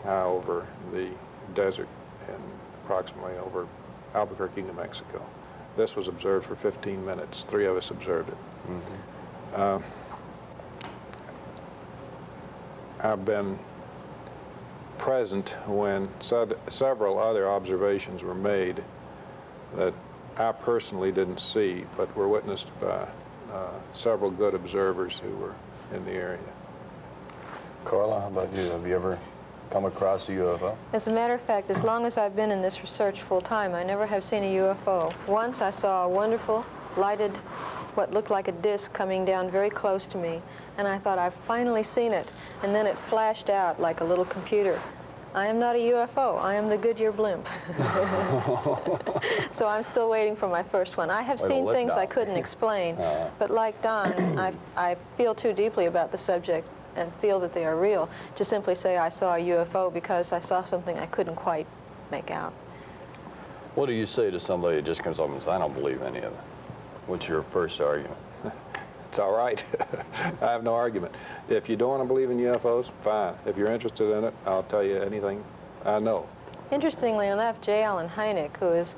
high over the desert and approximately over Albuquerque, New Mexico. This was observed for 15 minutes. 3 of us observed it. Mm-hmm. I've been present when several other observations were made that I personally didn't see, but were witnessed by several good observers who were in the area. Carla, how about you? Have you ever come across a UFO? As a matter of fact, as long as I've been in this research full time, I never have seen a UFO. Once I saw a wonderful, lighted, what looked like a disc coming down very close to me, and I thought, I've finally seen it. And then it flashed out like a little computer. I am not a UFO. I am the Goodyear blimp. So I'm still waiting for my first one. I have seen things I couldn't explain, but like Don, I feel too deeply about the subject and feel that they are real to simply say I saw a UFO because I saw something I couldn't quite make out. What do you say to somebody that just comes up and says, I don't believe any of it? What's your first argument? It's all right. I have no argument. If you don't want to believe in UFOs, fine. If you're interested in it, I'll tell you anything I know. Interestingly enough, J. Allen Hynek, who is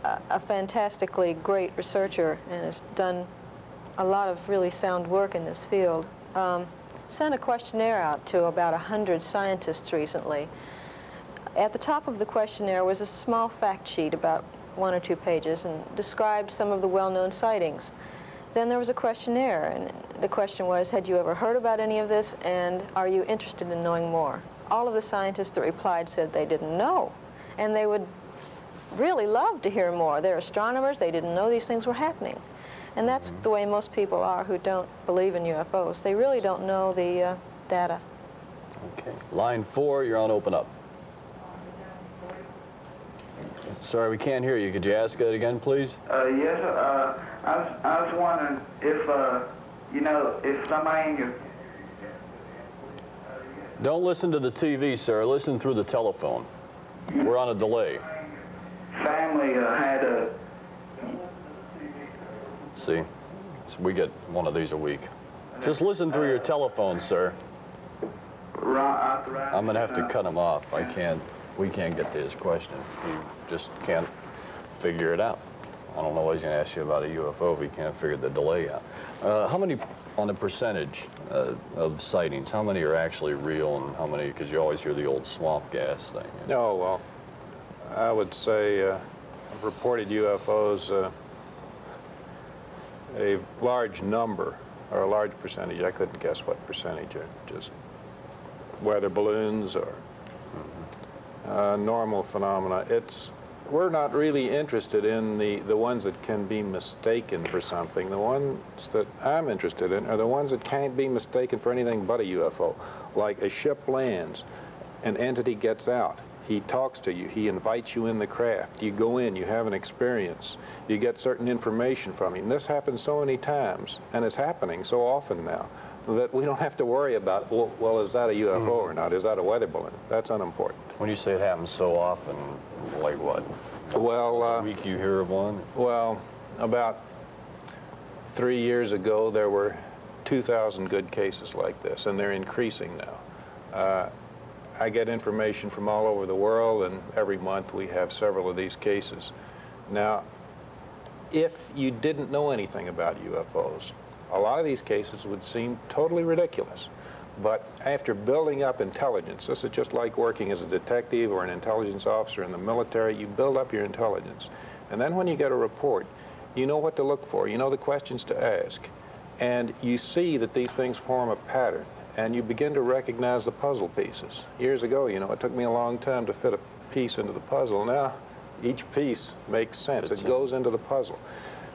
a fantastically great researcher and has done a lot of really sound work in this field, sent a questionnaire out to about 100 scientists recently. At the top of the questionnaire was a small fact sheet about 1 or 2 pages and described some of the well-known sightings. Then there was a questionnaire, and the question was, had you ever heard about any of this, and are you interested in knowing more? All of the scientists that replied said they didn't know, and they would really love to hear more. They're astronomers. They didn't know these things were happening. And that's the way most people are who don't believe in UFOs. They really don't know the data. Okay. Line 4, you're on Open Up. Sorry, we can't hear you. Could you ask it again, please? Yes, I was wondering if, you know, if somebody in your... Don't listen to the TV, sir. Listen through the telephone. We're on a delay. Family had a... See, so we get one of these a week. Just listen through your telephone, sir. I'm going to have to cut him off. We can't get to his question. He just can't figure it out. I don't know what he's going to ask you about a UFO if he can't figure the delay out. How many, on the percentage of sightings, how many are actually real and how many, because you always hear the old swamp gas thing. Oh, well, I would say I've reported UFOs a large number, or a large percentage. I couldn't guess what percentage, just weather balloons or normal phenomena. We're not really interested in the ones that can be mistaken for something. The ones that I'm interested in are the ones that can't be mistaken for anything but a UFO. Like a ship lands, an entity gets out, he talks to you, he invites you in the craft, you go in, you have an experience, you get certain information from him. This happens so many times, and it's happening so often now, that we don't have to worry about, well, is that a UFO or not? Is that a weather balloon? That's unimportant. When you say it happens so often, like what? Well, a week you hear of one? Well, about 3 years ago, there were 2,000 good cases like this, and they're increasing now. I get information from all over the world, and every month we have several of these cases. Now, if you didn't know anything about UFOs, a lot of these cases would seem totally ridiculous. But after building up intelligence, this is just like working as a detective or an intelligence officer in the military, you build up your intelligence. And then when you get a report, you know what to look for, you know the questions to ask, and you see that these things form a pattern, and you begin to recognize the puzzle pieces. Years ago, you know, it took me a long time to fit a piece into the puzzle. Now, each piece makes sense. It goes into the puzzle.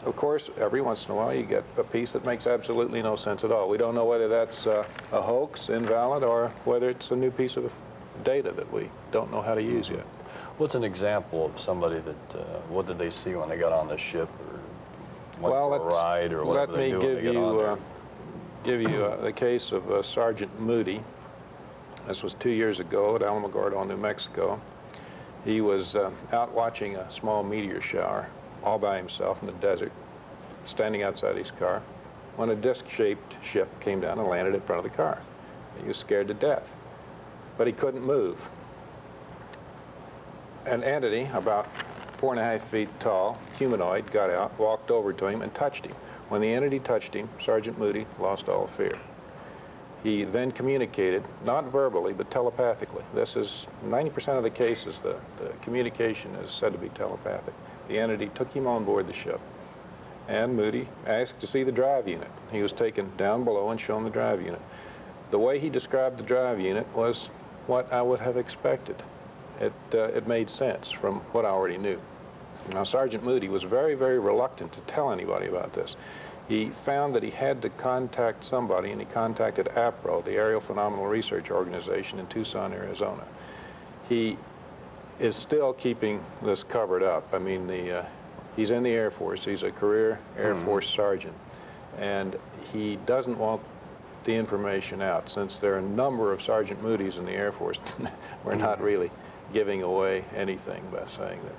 Of course, every once in a while, you get a piece that makes absolutely no sense at all. We don't know whether that's a hoax, invalid, or whether it's a new piece of data that we don't know how to use yet. What's an example of somebody that, what did they see when they got on the ship, or went for a ride, or whatever they do when they get on there? Give you the case of Sergeant Moody. This was 2 years ago at Alamogordo, New Mexico. He was out watching a small meteor shower all by himself in the desert, standing outside his car, when a disc-shaped ship came down and landed in front of the car. He was scared to death. but he couldn't move. An entity about 4.5 feet tall, humanoid, got out, walked over to him, and touched him. When the entity touched him, Sergeant Moody lost all fear. He then communicated, not verbally, but telepathically. This is 90% of the cases, the communication is said to be telepathic. The entity took him on board the ship, and Moody asked to see the drive unit. He was taken down below and shown the drive unit. The way he described the drive unit was what I would have expected. It made sense from what I already knew. Now, Sergeant Moody was very, very reluctant to tell anybody about this. He found that he had to contact somebody, and he contacted APRO, the Aerial Phenomenal Research Organization in Tucson, Arizona. He is still keeping this covered up. I mean, he's in the Air Force. He's a career Air Force sergeant, and he doesn't want the information out. Since there are a number of Sergeant Moody's in the Air Force, we're not really giving away anything by saying that.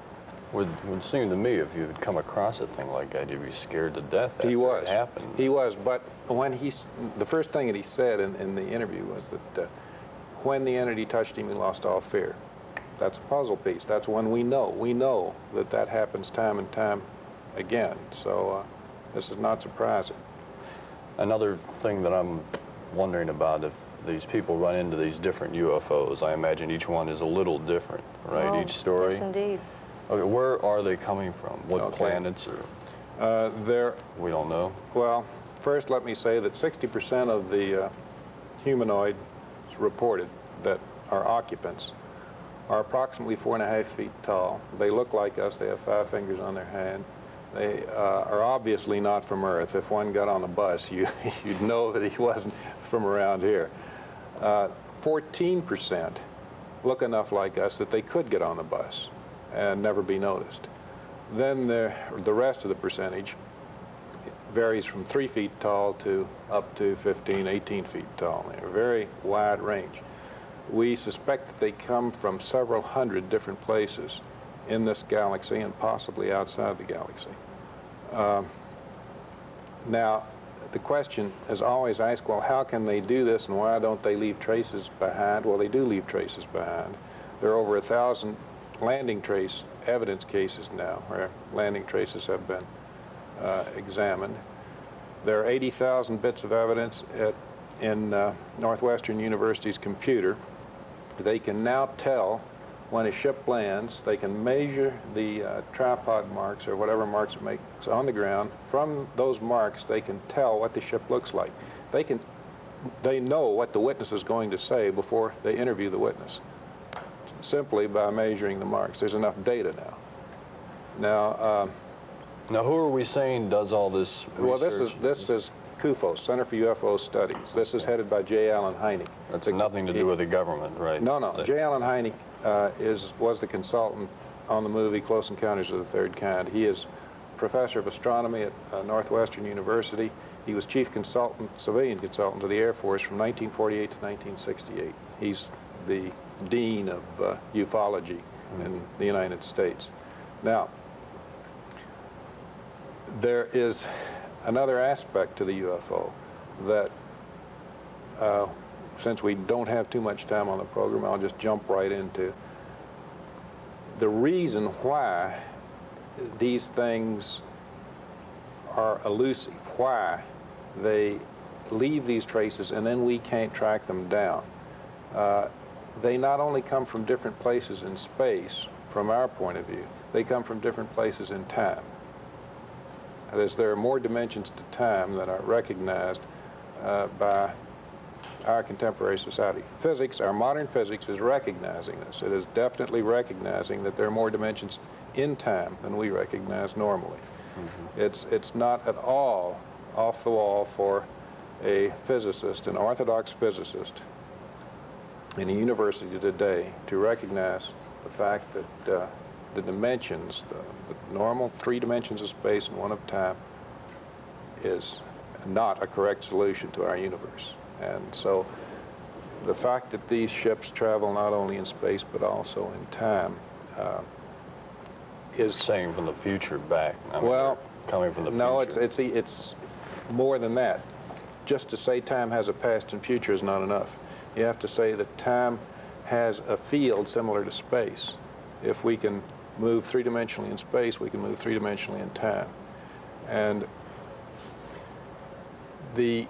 Would seem to me if you had come across a thing like that, you'd be scared to death after it happened. He was, but when the first thing that he said in the interview was that when the entity touched him, he lost all fear. That's a puzzle piece. That's one we know. We know that that happens time and time again. So this is not surprising. Another thing that I'm wondering about, if these people run into these different UFOs, I imagine each one is a little different, right? Oh, each story? Yes, indeed. Okay, where are they coming from? What planets? Or we don't know. Well, first let me say that 60% of the humanoids reported that are occupants are approximately 4.5 feet tall. They look like us. They have 5 fingers on their hand. They are obviously not from Earth. If one got on the bus, you'd know that he wasn't from around here. 14% look enough like us that they could get on the bus and never be noticed. Then the rest of the percentage varies from 3 feet tall to up to 15, 18 feet tall. They're a very wide range. We suspect that they come from several hundred different places in this galaxy and possibly outside the galaxy. Now, the question is always asked, well, how can they do this and why don't they leave traces behind? Well, they do leave traces behind. There are over 1,000 landing trace evidence cases now where landing traces have been examined. There are 80,000 bits of evidence in Northwestern University's computer. They can now tell when a ship lands. They can measure the tripod marks or whatever marks it makes on the ground. From those marks, they can tell what the ship looks like. They know what the witness is going to say before they interview the witness, simply by measuring the marks. There's enough data now. Now, who are we saying does all this research? Well, this is CUFO, Center for UFO Studies. This is headed by J. Allen Hynek. That's nothing to do with the government, right? No. J. Allen Hynek was the consultant on the movie Close Encounters of the Third Kind. He is professor of astronomy at Northwestern University. He was chief consultant, civilian consultant to the Air Force from 1948 to 1968. He's the dean of ufology in the United States. Now, there is another aspect to the UFO that, since we don't have too much time on the program, I'll just jump right into. The reason why these things are elusive, why they leave these traces and then we can't track them down. They not only come from different places in space, from our point of view, they come from different places in time. That is, there are more dimensions to time that are recognized by our contemporary society. Physics, our modern physics, is recognizing this. It is definitely recognizing that there are more dimensions in time than we recognize normally. It's not at all off the wall for a physicist, an orthodox physicist in a university today, to recognize the fact that the dimensions, the normal 3 dimensions of space and 1 of time, is not a correct solution to our universe. And so the fact that these ships travel not only in space but also in time is saying from the future back. I mean, well, coming from the future. No, it's more than that. Just to say time has a past and future is not enough. You have to say that time has a field similar to space. If we can move three-dimensionally in space, we can move three-dimensionally in time. And the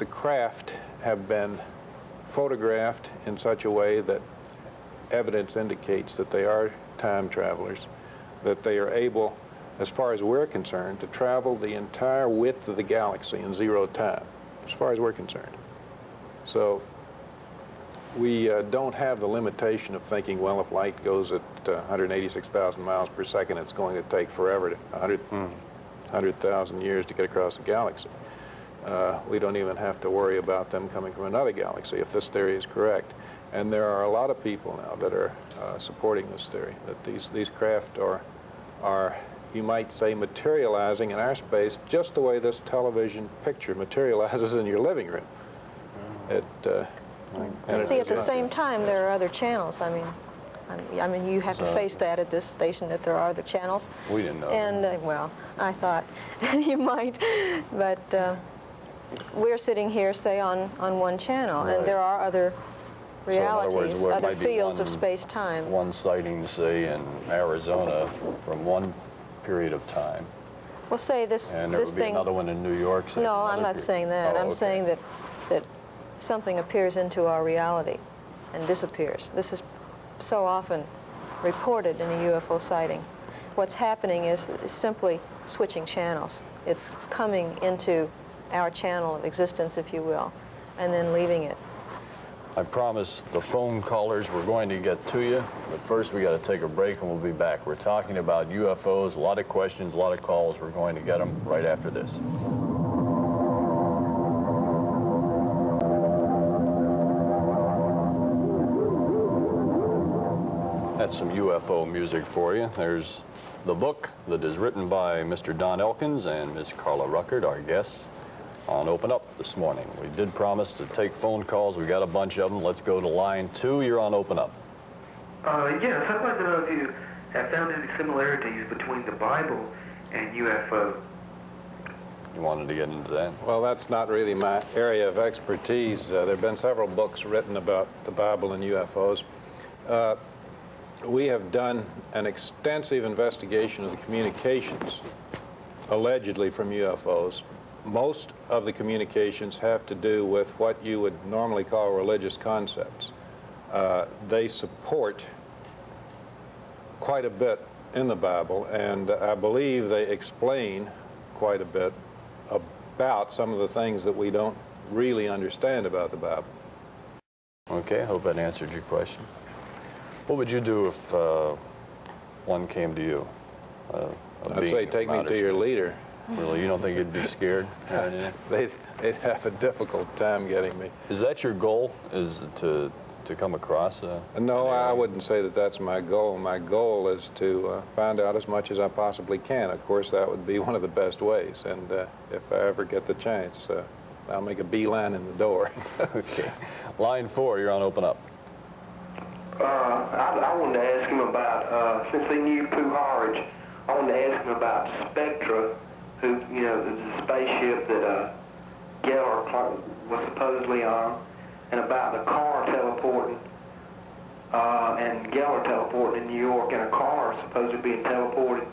craft have been photographed in such a way that evidence indicates that they are time travelers, that they are able, as far as we're concerned, to travel the entire width of the galaxy in 0 time, as far as we're concerned. So we don't have the limitation of thinking, well, if light goes at 186,000 miles per second, it's going to take forever, 100,000 years to get across the galaxy. We don't even have to worry about them coming from another galaxy if this theory is correct. And there are a lot of people now that are supporting this theory, that these craft are, you might say, materializing in our space just the way this television picture materializes in your living room. And see, at the same time, there are other channels. I mean, you have to face that at this station, that there are other channels. We didn't know. And, well, I thought you might, but we're sitting here, say, on one channel, Right. and there are other So in other realities, words, there other might be fields of one- space-time. One sighting, say, in Arizona from one period of time, Well, say this and there would be thing. another one in New York. Say, No, from I'm another not period. saying that. Oh, I'm okay. saying that something appears into our reality and disappears. This is so often reported in a UFO sighting. What's happening is simply switching channels. It's coming into our channel of existence, if you will, and then leaving it. I promise the phone callers we're going to get to you, but first we got to take a break and we'll be back. We're talking about UFOs, a lot of questions, a lot of calls. We're going to get them right after this. That's some UFO music for you. There's the book that is written by Mr. Don Elkins and Ms. Carla Rueckert, our guests, on Open Up this morning. We did promise to take phone calls. We got a bunch of them. Let's go to line 2. You're on Open Up. Yes, I'd like to know if you have found any similarities between the Bible and UFO. You wanted to get into that? Well, that's not really my area of expertise. There have been several books written about the Bible and UFOs. We have done an extensive investigation of the communications, allegedly from UFOs. Most of the communications have to do with what you would normally call religious concepts. They support quite a bit in the Bible, and I believe they explain quite a bit about some of the things that we don't really understand about the Bible. Okay, I hope that answered your question. What would you do if one came to you? I'd say take me to your leader. Really, you don't think you'd be scared? They'd have a difficult time getting me. Is that your goal, is to come across No, I wouldn't say that that's my goal. My goal is to find out as much as I possibly can. Of course, that would be one of the best ways. And if I ever get the chance, I'll make a beeline in the door. Okay. Line 4, you're on Open Up. I wanted to ask him about, since they knew Puharich, I wanted to ask him about Spectra, who, you know, the spaceship that Geller was supposedly on, and about the car teleporting, and Geller teleporting in New York, and a car supposedly being teleported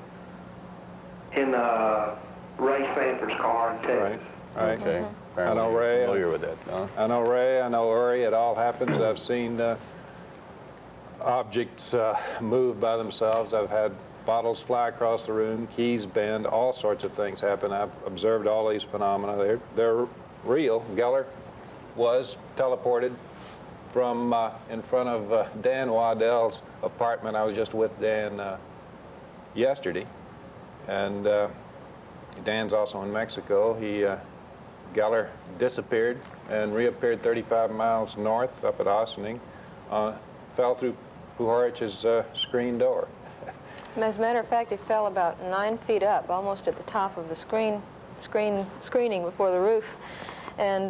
in Ray Sanford's car in Texas. Right. Okay. I know Apparently you're Ray. familiar with that, huh? I know Ray, I know Uri, it all happens. I've seen objects move by themselves. I've had bottles fly across the room, keys bend, all sorts of things happen. I've observed all these phenomena. They're real. Geller was teleported from in front of Dan Waddell's apartment. I was just with Dan yesterday, and Dan's also in Mexico. Geller disappeared and reappeared 35 miles north up at Ossining, fell through Puharich's screen door. As a matter of fact, it fell about 9 feet up, almost at the top of the screening before the roof. And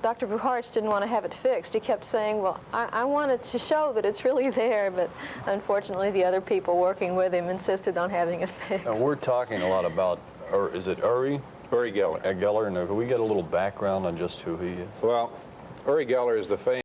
Dr. Puharich didn't want to have it fixed. He kept saying, well, I wanted to show that it's really there, but unfortunately the other people working with him insisted on having it fixed. Now, we're talking a lot about, or is it Uri? Uri Geller. Geller, and can we get a little background on just who he is? Well, Uri Geller is the famous